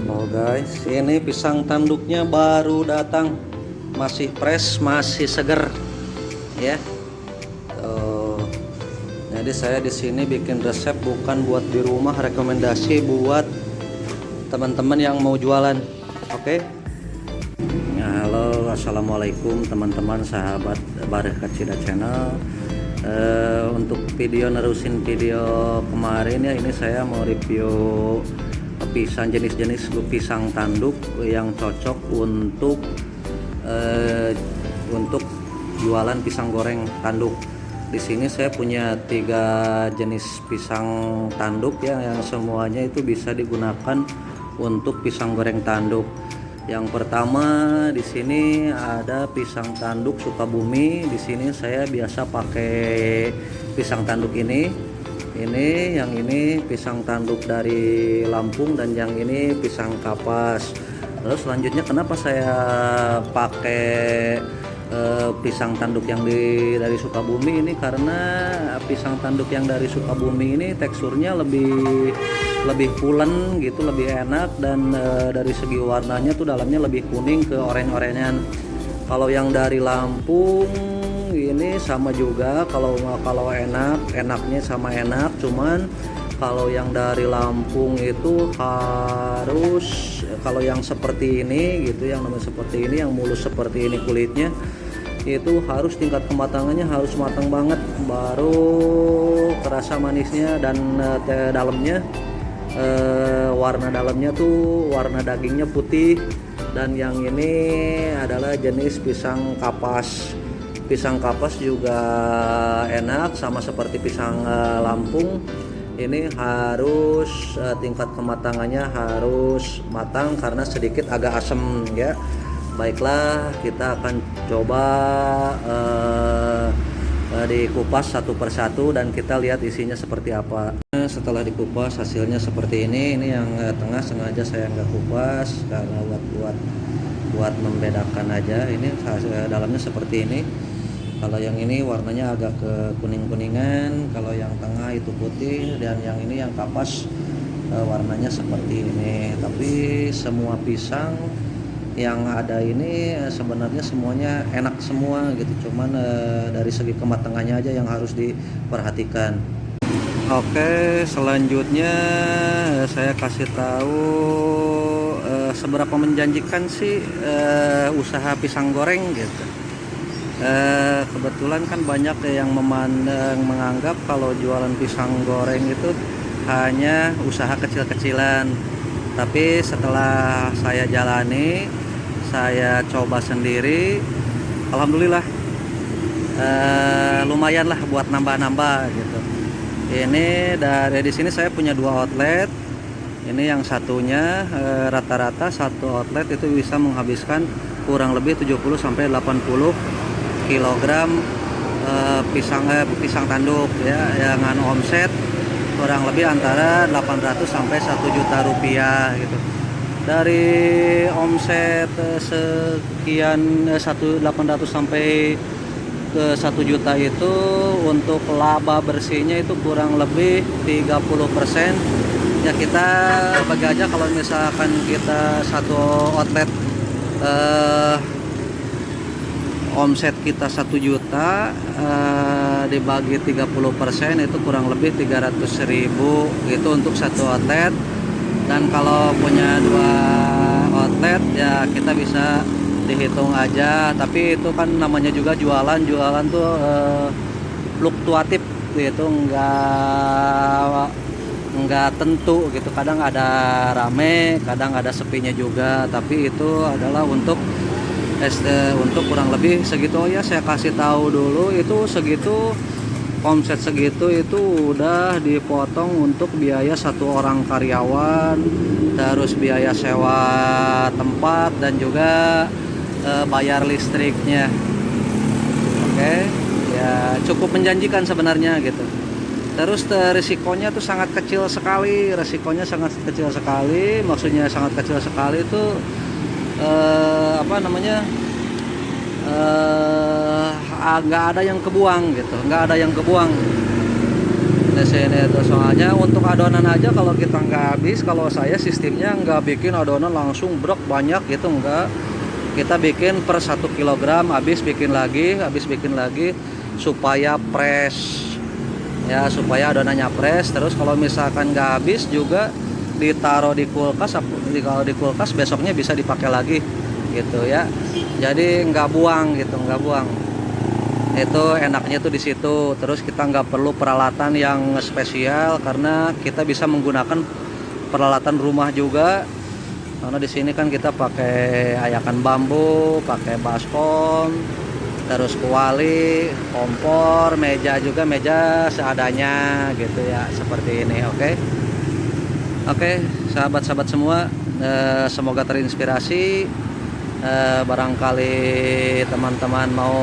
Oh guys, ini pisang tanduknya baru datang, masih fresh, masih seger, ya. Tuh. Jadi saya di sini bikin resep bukan buat di rumah, rekomendasi buat teman-teman yang mau jualan. Oke? Ya, halo, assalamualaikum teman-teman, sahabat Barokah Cida Channel. Untuk video nerusin video kemarin ya, ini saya mau review pisang jenis-jenis pisang tanduk yang cocok untuk jualan pisang goreng tanduk. Di sini saya punya 3 jenis pisang tanduk ya, yang semuanya itu bisa digunakan untuk pisang goreng tanduk. Yang pertama di sini ada pisang tanduk Sukabumi. Di sini saya biasa pakai pisang tanduk ini. Yang ini pisang tanduk dari Lampung dan yang ini pisang kapas. Lalu selanjutnya kenapa saya pakai pisang tanduk yang dari Sukabumi ini, karena pisang tanduk yang dari Sukabumi ini teksturnya lebih pulen gitu, lebih enak, dan dari segi warnanya tuh dalamnya lebih kuning ke oranye-oranyan. Kalau yang dari Lampung ini sama juga, kalau enaknya sama enak, cuman kalau yang dari Lampung itu harus, kalau yang seperti ini gitu, yang namanya seperti ini, yang mulus seperti ini kulitnya, itu harus tingkat kematangannya harus matang banget, baru kerasa manisnya. Dan dalamnya warna dalamnya tuh warna dagingnya putih. Dan yang ini adalah jenis pisang kapas. Pisang kapas juga enak, sama seperti pisang Lampung. Ini harus tingkat kematangannya harus matang karena sedikit agak asam ya. Baiklah, kita akan coba dikupas satu persatu dan kita lihat isinya seperti apa. Setelah dikupas hasilnya seperti ini. Ini yang tengah sengaja saya nggak kupas karena buat membedakan aja. Ini dalamnya seperti ini. Kalau yang ini warnanya agak ke kuning-kuningan, kalau yang tengah itu putih, dan yang ini yang kapas warnanya seperti ini. Tapi semua pisang yang ada ini sebenarnya semuanya enak semua gitu, cuman dari segi kematangannya aja yang harus diperhatikan. Oke, selanjutnya saya kasih tahu seberapa menjanjikan sih usaha pisang goreng gitu. Kebetulan kan banyak yang menganggap kalau jualan pisang goreng itu hanya usaha kecil-kecilan. Tapi setelah saya jalani, saya coba sendiri, alhamdulillah lumayan lah buat nambah-nambah gitu. Ini di sini saya punya 2 outlet. Ini yang satunya rata-rata satu outlet itu bisa menghabiskan kurang lebih 70 sampai 80 kilogram pisang tanduk ya, dengan omset kurang lebih antara 800 sampai 1 juta rupiah gitu. Dari omset sekian 800 sampai ke 1 juta itu, untuk laba bersihnya itu kurang lebih 30%. Ya kita bagi aja, kalau misalkan kita satu outlet omset kita 1 juta dibagi 30% itu kurang lebih 300.000 itu untuk satu outlet. Dan kalau punya 2 outlet ya kita bisa dihitung aja, tapi itu kan namanya juga jualan tuh fluktuatif gitu, nggak tentu gitu, kadang ada rame, kadang ada sepinya juga. Tapi itu adalah untuk kurang lebih segitu. Oh ya, saya kasih tahu dulu, itu segitu, omset segitu itu udah dipotong untuk biaya 1 orang karyawan, terus biaya sewa tempat, dan juga bayar listriknya. Oke, ya cukup menjanjikan sebenarnya gitu. Terus risikonya tuh sangat kecil sekali, maksudnya sangat kecil sekali itu nggak ada yang kebuang gitu, di sini itu soalnya untuk adonan aja kalau kita nggak habis, kalau saya sistemnya nggak bikin adonan langsung brok banyak gitu, nggak. Kita bikin per 1 kilogram, habis bikin lagi supaya fresh ya, supaya adonannya fresh. Terus kalau misalkan nggak habis juga ditaruh di kulkas, kalau di kulkas besoknya bisa dipakai lagi gitu ya, jadi nggak buang gitu, nggak buang. Itu enaknya tuh di situ. Terus kita nggak perlu peralatan yang spesial karena kita bisa menggunakan peralatan rumah juga, karena di sini kan kita pakai ayakan bambu, pakai baskom, terus kuali, kompor, meja juga meja seadanya gitu ya, seperti ini. Oke, sahabat-sahabat semua, semoga terinspirasi. Barangkali teman-teman mau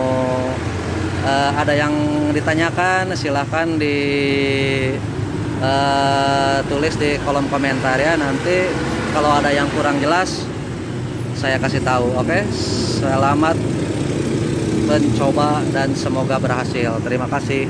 ada yang ditanyakan, silahkan tulis di kolom komentar ya. Nanti kalau ada yang kurang jelas saya kasih tahu. Oke, selamat mencoba dan semoga berhasil. Terima kasih.